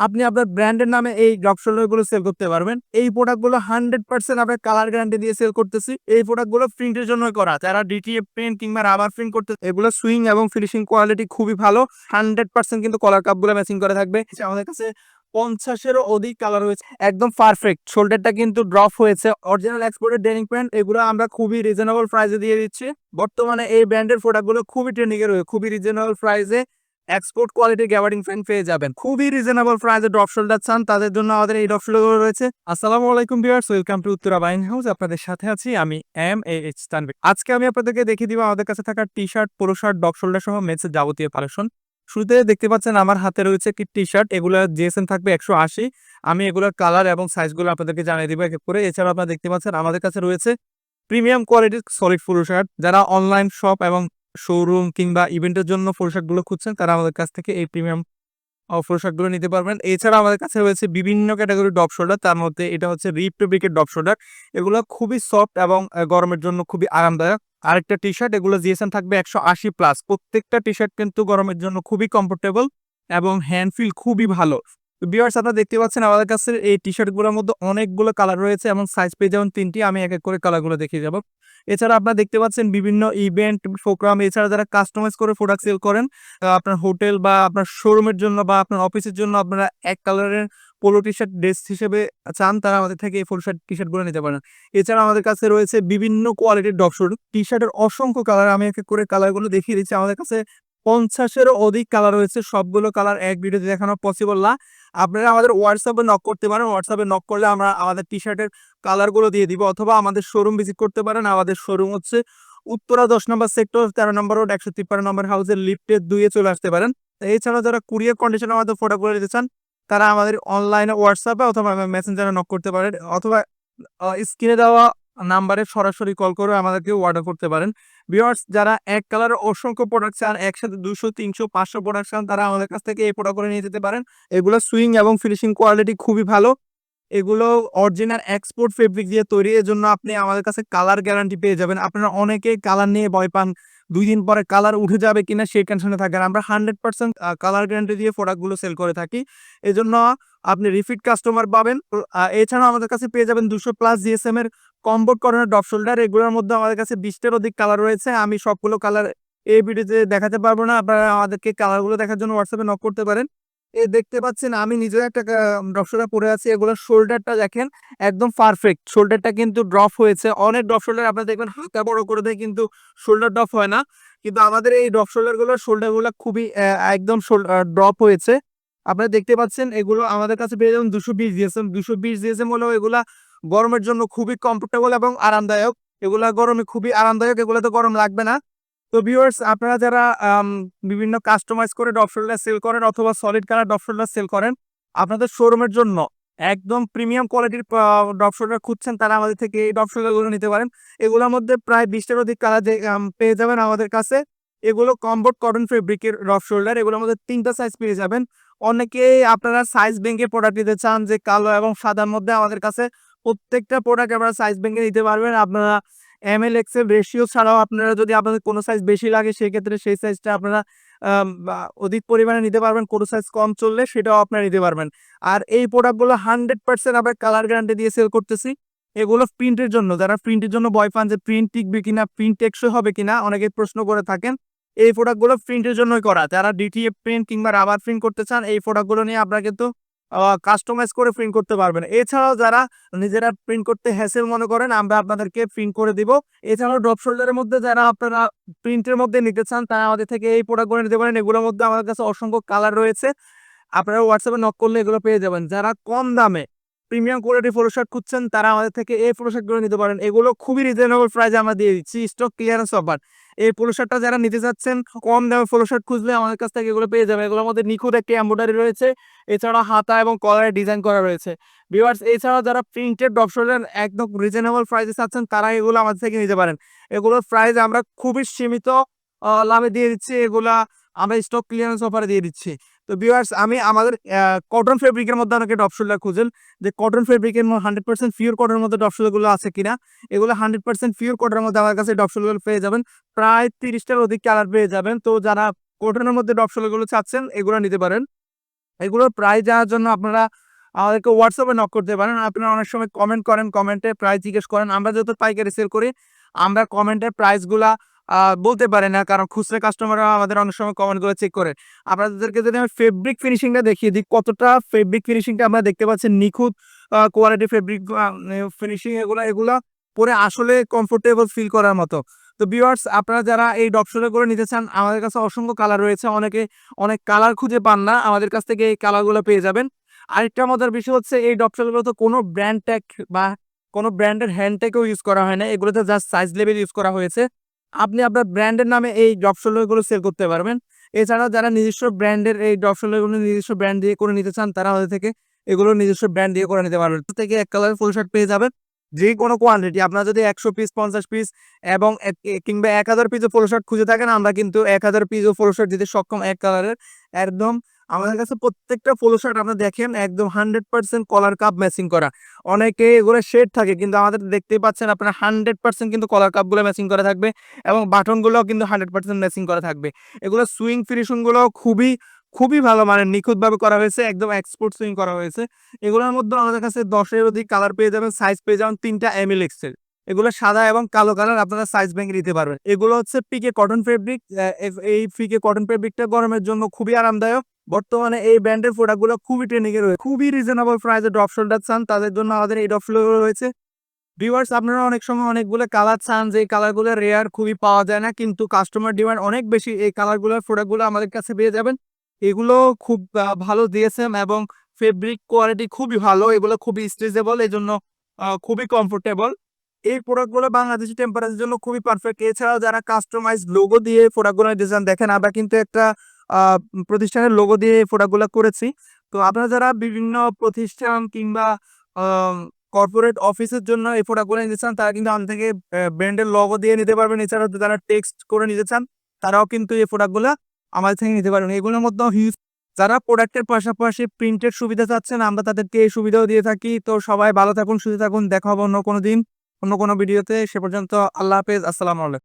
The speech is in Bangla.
আপনি আপনার ব্র্যান্ডের নামে এই ড্রপ শোল্ডার গুলো সেল করতে পারবেন। এই প্রোডাক্ট গুলো 100% আমরা কালার গ্যারান্টি দিয়ে সেল করতেছি। এই প্রোডাক্ট গুলো প্রিন্টের জন্য করা, যারা ডিটিএফ প্রিন্ট কিংবা রাবার প্রিন্ট করতে, এগুলো সুইং এবং ফিনিশিং কোয়ালিটি খুবই ভালো। 100% কিন্তু কলার কাপ গুলো ম্যাচিং করে থাকবে। আমাদের কাছে 50-এরও অধিক কালার রয়েছে, একদম পারফেক্ট। শোল্ডারটা কিন্তু ড্রপ হয়েছে, অরিজিনাল এক্সপোর্টেড ডেনিম প্যান্ট। এগুলো আমরা খুবই রিজনেবল প্রাইসে দিয়ে দিচ্ছি। বর্তমানে এই ব্র্যান্ডের প্রোডাক্ট গুলো খুবই ট্রেন্ডিং এ রয়েছে, খুবই রিজনেবল প্রাইসে এক্সপোর্ট কোয়ালিটির গ্যাবার্ডিং ফ্যান পেয়ে যাবেন। খুবই রিজনেবল প্রাইসে ড্রপ শোল্ডার চান, তাদের জন্য আমাদের এই ড্রপ শোল্ডার রয়েছে। আসসালামু আলাইকুম viewers, welcome to Uttara buying house. আপনাদের সাথে আছি আমি এম তানভীর। আজকে আমি আপনাদেরকে দেখিয়ে দিব আমাদের কাছে থাকা T shirt, polo shirt, drop shoulder সহ মেন্সের যাবতীয় কালেকশন। শুরুতে দেখতে পাচ্ছেন আমার হাতে রয়েছে একটি টি শার্ট, এগুলো জিএসএম থাকবে 180। আমি এগুলোর কালার এবং সাইজগুলো আপনাদেরকে জানিয়ে দিব এক এক করে। এছাড়া আপনারা দেখতে পাচ্ছেন আমাদের কাছে রয়েছে প্রিমিয়াম কোয়ালিটির সলিড পোলো শার্ট। যারা অনলাইন শপ এবং শোরুম কিংবা ইভেন্টের জন্য পোশাকগুলো খুঁজছেন, তারা আমাদের কাছ থেকে এই প্রিমিয়াম পোশাকগুলো নিতে পারবেন। এছাড়া আমাদের কাছে রয়েছে বিভিন্ন ক্যাটাগরির ড্রপ শোল্ডার, তার মধ্যে এটা হচ্ছে রিপ ফেব্রিকের ড্রপ শোল্ডার। এগুলো খুবই সফট এবং গরমের জন্য খুবই আরামদায়ক। আরেকটা টি শার্ট, এগুলো জিএসএম থাকবে 180+। প্রত্যেকটা টি শার্ট কিন্তু গরমের জন্য খুবই কমফোর্টেবল এবং হ্যান্ড ফিল খুবই ভালো। ভিউয়ার্স, আপনারা দেখতে পাচ্ছেন আমাদের কাছে এই টি শার্টগুলোর মধ্যে অনেকগুলো কালার রয়েছে এবং সাইজ পেয়ে যাবেন 3টি। আমি এক এক করে কালারগুলো দেখিয়ে যাব। এছাড়া আপনারা দেখতে পাচ্ছেন বিভিন্ন ইভেন্ট প্রোগ্রাম, এছাড়া যারা কাস্টমাইজ করে প্রোডাক্ট সেল করেন, আপনার হোটেল বা আপনার শোরুমের জন্য বা আপনার অফিসের জন্য আপনারা এক কালারের পোলো টি শার্ট ড্রেস হিসেবে চান, তারা আমাদের থেকে এই পোলো শার্ট টি শার্ট গুলো নিতে পারেন। এছাড়া আমাদের কাছে রয়েছে বিভিন্ন কোয়ালিটির ড্রপ শোল্ডার টি শার্টের অসংখ্য কালার। আমি এক এক করে কালারগুলো দেখিয়ে দিচ্ছি। আমাদের কাছে 50-এরও অধিক কালার রয়েছে, সবগুলো কালার এক ভিডিওতে দেখানো পসিবল না। আপনারা আমাদের হোয়াটসঅ্যাপে নক করতে পারেন, হোয়াটসঅ্যাপে নক করলে আমরা আমাদের টি শার্টের কালারগুলো দিয়ে দিব, অথবা আমাদের শোরুম ভিজিট করতে পারেন। আমাদের শোরুম হচ্ছে উত্তরা 10 নম্বর সেক্টর, 13 নম্বর রোড, 153 নম্বর হাউসের লিফটের 2-এ চলে আসতে পারেন। এছাড়া যারা কুরিয়ার কন্ডিশনে আমাদের প্রোডাক্টগুলো নিতে চান, তারা আমাদের অনলাইনে হোয়াটসঅ্যাপে অথবা মেসেঞ্জারে নক করতে পারেন, অথবা স্ক্রিনে দেওয়া নাম্বারে সরাসরি কল করে আমাদেরকে অর্ডার করতে পারেন। ভিউয়ার্স, যারা এক কালারের অসংখ্য প্রোডাক্ট চান, একসাথে 200, 300, 500 প্রোডাক্ট চান, তারা আমাদের কাছ থেকে এই প্রোডাক্টগুলো নিয়ে যেতে পারেন। এগুলো সুইং এবং ফিনিশিং কোয়ালিটি খুবই ভালো। এগুলো অরিজিনাল এক্সপোর্ট ফেব্রিক দিয়ে তৈরি, এজন্য আপনি আমাদের কাছে কালার গ্যারান্টি পেয়ে যাবেন। আপনারা অনেকেই কালার নিয়ে ভয় পান, 2 দিন পরে কালার উঠে যাবে কিনা সেই টেনশনে থাকেন। আমরা 100% কালার গ্যারান্টি দিয়ে প্রোডাক্টগুলো সেল করে থাকি। এজন্য আপনি রিপিট কাস্টমার পাবেন। এছাড়াও আমাদের কাছে পেয়ে যাবেন 200+ জিএসএম এর কমবোর্ড কটনের ড্রপ শোল্ডার। এগুলোর মধ্যে আমাদের কাছে 20টার অধিক কালার রয়েছে। আমি সবগুলো কালার এই ভিডিওতে দেখাতে পারবো না। আপনারা আমাদেরকে কালারগুলো দেখার জন্য হোয়াটসঅ্যাপে নক করতে পারেন। দেখতে পাচ্ছেন আমি নিজেও একটা ড্রপ শোল্ডার পরে আছি। এগুলোর শোল্ডারটা দেখেন, একদম পারফেক্ট। শোল্ডারটা কিন্তু ড্রপ হয়েছে। অনেক ড্রপ শোল্ডার আপনারা দেখবেন হালকা বড় করে দেয়, কিন্তু শোল্ডার ড্রপ হয় না। কিন্তু আমাদের এই ড্রপ শোল্ডারগুলোর শোল্ডারগুলো খুবই একদম ড্রপ হয়েছে। আপনারা দেখতে পাচ্ছেন এগুলো আমাদের কাছে পেয়ে যাবেন 220 জিএসএম। 220 জিএসএম হলেও এগুলা গরমের জন্য খুবই কমফোর্টেবল এবং আরামদায়ক। এগুলা গরমে খুবই আরামদায়ক, এগুলাতে গরম লাগবে না। তো ভিউয়ার্স, আপনারা যারা বিভিন্ন কাস্টমাইজ করে ড্রপ শোল্ডার সেল করেন অথবা solid colour drop shoulder sell করেন, আপনাদের শোরুমের জন্য একদম প্রিমিয়াম কোয়ালিটির ড্রপ শোল্ডার খুঁজছেন, তারা আমাদের থেকে এই ড্রপ শোল্ডারগুলো নিতে পারেন। এগুলোর মধ্যে প্রায় 20টার অধিক কালার পেয়ে যাবেন আমাদের কাছে। এগুলো কমবোর্ড কটন ফেব্রিকের ড্রপ শোল্ডার। এগুলোর মধ্যে 3টা সাইজ পেয়ে যাবেন। অনেকেই আপনারা সাইজ ভেঙে প্রোডাক্ট নিতে চান, যে কালো এবং সাদার মধ্যে, আমাদের কাছে প্রত্যেকটা প্রোডাক্ট আপনারা সাইজ ভেঙে নিতে পারবেন। আপনারা এমএল এক্সেল রেশিও ছাড়াও আপনারা যদি আপনাদের কোনো সাইজ বেশি লাগে, সেক্ষেত্রে সেই সাইজটা আপনারা অধিক পরিমাণে নিতে পারবেন। কোনো সাইজ কম চললে সেটাও আপনারা নিতে পারবেন। আর এই প্রোডাক্টগুলো 100% আমরা কালার গ্যারান্টি দিয়ে সেল করতেছি। এগুলো প্রিন্টের জন্য, যারা প্রিন্টের জন্য ভয় পান যে প্রিন্ট টিকবে কিনা, প্রিন্ট টেকসই হবে কিনা, অনেকে প্রশ্ন করে থাকেন। এই প্রোডাক্টগুলো প্রিন্টের জন্যই করা। যারা ডিটিএফ প্রিন্ট কিংবা রাবার প্রিন্ট করতে চান, এই প্রোডাক্টগুলো নিয়ে আপনারা কিন্তু কাস্টমাইজ করে প্রিন্ট করতে পারবেন। এছাড়াও যারা নিজেরা প্রিন্ট করতে হ্যাসেল মনে করেন, আমরা আপনাদেরকে প্রিন্ট করে দিব। এছাড়াও ড্রপ শোল্ডারের মধ্যে যারা আপনারা প্রিন্টের মধ্যে নিতে চান, তারা আমাদের থেকে এই প্রোডাক্টগুলো নিতে পারেন। এগুলোর মধ্যে আমাদের কাছে অসংখ্য কালার রয়েছে। আপনারা হোয়াটসঅ্যাপে নক করলে এগুলো পেয়ে যাবেন। যারা কম দামে প্রিমিয়াম কোয়ালিটি পোলো শার্ট খুঁজছেন, তারা আমাদের থেকে এই পোলো শার্টগুলো নিতে পারেন। এগুলো খুবই রিজনেবল প্রাইসে আমরা দিয়ে দিচ্ছি, স্টক ক্লিয়ারেন্স অফার। এই পোলো শার্টটা যারা নিতে চাচ্ছেন, কম দামে পোলো শার্ট খুঁজলে আমাদের কাছ থেকে এগুলো পেয়ে যাবে। এগুলোর মধ্যে নিখুঁত একটি এমব্রয়ডারি রয়েছে, এছাড়া হাতা এবং কলারে ডিজাইন করা রয়েছে। ভিউয়ার্স, এছাড়াও যারা প্রিন্টেড ড্রপ শোল্ডার একদম রিজনেবল প্রাইসে চাচ্ছেন, তারা এগুলো আমাদের থেকে নিতে পারেন। এগুলোর প্রাইস আমরা খুবই সীমিত লাভে দিয়ে দিচ্ছি। এগুলা আমরা স্টক ক্লিয়ারেন্স অফারে দিয়ে দিচ্ছি। তো ভিউয়ার্স, আমি আমাদের কটন ফেব্রিকের মধ্যে অনেকে ড্রপ শোল্ডার খুঁজেন, যে কটন ফেব্রিকের 100% পিওর কটনের মধ্যে ড্রপ শোল্ডারগুলো আছে কিনা। এগুলো 100% পিওর কটনের মধ্যে আমার কাছে ড্রপ শোল্ডার পেয়ে যাবেন। প্রায় 30টার অধিক কালার পেয়ে যাবেন। তো যারা কটনের মধ্যে ড্রপ শোল্ডারগুলো চাচ্ছেন, এগুলো নিতে পারেন। এগুলোর প্রাইস জানার জন্য আপনারা আমাদেরকে হোয়াটসঅ্যাপে নক করতে পারেন। আপনারা অনেক সময় কমেন্ট করেন, কমেন্টে প্রাইস জিজ্ঞেস করেন। আমরা যেহেতু পাইকারি সেল করি, আমরা কমেন্টের প্রাইসগুলা বলতে পারি না, কারণ খুচরা কাস্টমাররা আমাদের অনেক সময় কমেন্টগুলো চেক করে। আপনাদেরকে যদি আমি ফেব্রিক ফিনিশিংটা দেখিয়ে দিই, কতটা ফেব্রিক ফিনিশিংটা আপনারা দেখতে পাচ্ছেন, নিখুঁত কোয়ালিটি ফেব্রিক ফিনিশিং, এগুলা পরে আসলে কমফোর্টেবল ফিল করার মতো। তো ভিউয়ার্স, আপনারা যারা এই ডপশনে করে নিতে চান, আমাদের কাছে অসংখ্য কালার রয়েছে। অনেকে অনেক কালার খুঁজে পান না, আমাদের কাছ থেকে এই কালারগুলো পেয়ে যাবেন। আরেকটা মজার বিষয় হচ্ছে, এই ডপশনগুলো তো কোনো ব্র্যান্ড ট্যাগ বা কোনো ব্র্যান্ডের হ্যান্ড ট্যাগও ইউজ করা হয় না। এগুলোতে জাস্ট সাইজ লেভেল ইউজ করা হয়েছে। আপনি আপনার ব্র্যান্ডের নামে এই ডপশনগুলো সেল করতে পারবেন। এছাড়াও যারা নিজস্ব ব্র্যান্ডের এই ডপশনগুলো নিজস্ব ব্র্যান্ড দিয়ে করে নিতে চান, তারা আমাদের থেকে এগুলো নিজস্ব ব্র্যান্ড দিয়ে করে নিতে পারবেন। থেকে এক কালারের ফুল শার্ট পেয়ে যাবেন। যে কোনো কোয়ান্টিটি আপনার যদি ১০০ পিস, ৫০ পিস এবং কিংবা ১,০০০ পিসও ফুল শার্ট খুঁজে থাকেন, আমরা কিন্তু ১,০০০ পিসও ফুল শার্ট দিতে সক্ষম এক কালারের। একদম আমাদের কাছে প্রত্যেকটা পোলো শার্ট আপনারা দেখেন একদম 100% কলার কাপ ম্যাচিং করা। অনেকে এগুলো শেড থাকে, কিন্তু আমাদের দেখতেই পাচ্ছেন আপনারা 100% কিন্তু কলার কাপগুলো ম্যাচিং করা থাকবে এবং বাটনগুলোও কিন্তু 100% ম্যাচিং করা থাকবে। এগুলো সুইং ফিনিশিংগুলো খুবই ভালো মানের, নিখুঁতভাবে করা হয়েছে, একদম এক্সপোর্ট সুইং করা হয়েছে। এগুলোর মধ্যে আমাদের কাছে ১০ এর অধিক কালার পেয়ে যাবেন, সাইজ পেয়ে যাবেন ৩টা এমএল এক্সেল। এগুলো সাদা এবং কালো কালার, আপনারা সাইজ ভেঙে নিতে পারবেন। এগুলো হচ্ছে পিকে কটন ফেব্রিক। এই পিকে কটন ফেব্রিকটা গরমের জন্য খুবই আরামদায়ক। বর্তমানে এই ব্র্যান্ডের প্রোডাক্টগুলো খুবই ট্রেন্ডিং এ রয়েছে। খুবই রিজনেবল প্রাইসে ড্রপ শোল্ডার চান, তাদের জন্য আমাদের এই ড্রপ শোল্ডার রয়েছে। ভিউয়ার্স, আপনারা অনেক সময় অনেকগুলো কালার চান, যে কালারগুলো রেয়ার, খুবই পাওয়া যায় না, কিন্তু কাস্টমার ডিমান্ড অনেক বেশি। এই কালারগুলোর প্রোডাক্টগুলো আমাদের কাছে পেয়ে যাবেন। এগুলো খুব ভালো দিয়েছেন এবং ফেব্রিক কোয়ালিটি খুবই ভালো। এগুলো খুবই স্ট্রেচেবল, এজন্য খুবই কমফোর্টেবল। এই প্রোডাক্টগুলো বাংলাদেশি টেম্পারেচারের জন্য খুবই পারফেক্ট। এছাড়াও যারা কাস্টমাইজ লোগো দিয়ে প্রোডাক্টগুলো ডিজাইন, দেখেন আমরা কিন্তু একটা আ প্রতিষ্ঠানের লোগো দিয়ে এই প্রোডাক্টগুলো করেছি। তো আপনারা যারা বিভিন্ন প্রতিষ্ঠান কিংবা আম কর্পোরেট অফিসের জন্য এই প্রোডাক্টগুলো নিতে চান, তারা কিন্তু আমাদের থেকে ব্র্যান্ডের লোগো দিয়ে নিতে পারবেন। এছাড়াও যারা টেক্সট করে নিতে চান, তারাও কিন্তু এই প্রোডাক্টগুলা আমাদের থেকে নিতে পারবেন। এগুলোর মধ্যেও হিউজ, যারা প্রোডাক্টের পাশাপাশি প্রিন্টের সুবিধা চাচ্ছেন, আমরা তাদেরকে এই সুবিধাও দিয়ে থাকি। তো সবাই ভালো থাকুন, সুস্থ থাকুন। দেখা হবে অন্য কোনো দিন, অন্য কোনো ভিডিওতে। সে পর্যন্ত আল্লাহ হাফেজ। আসসালামু আলাইকুম।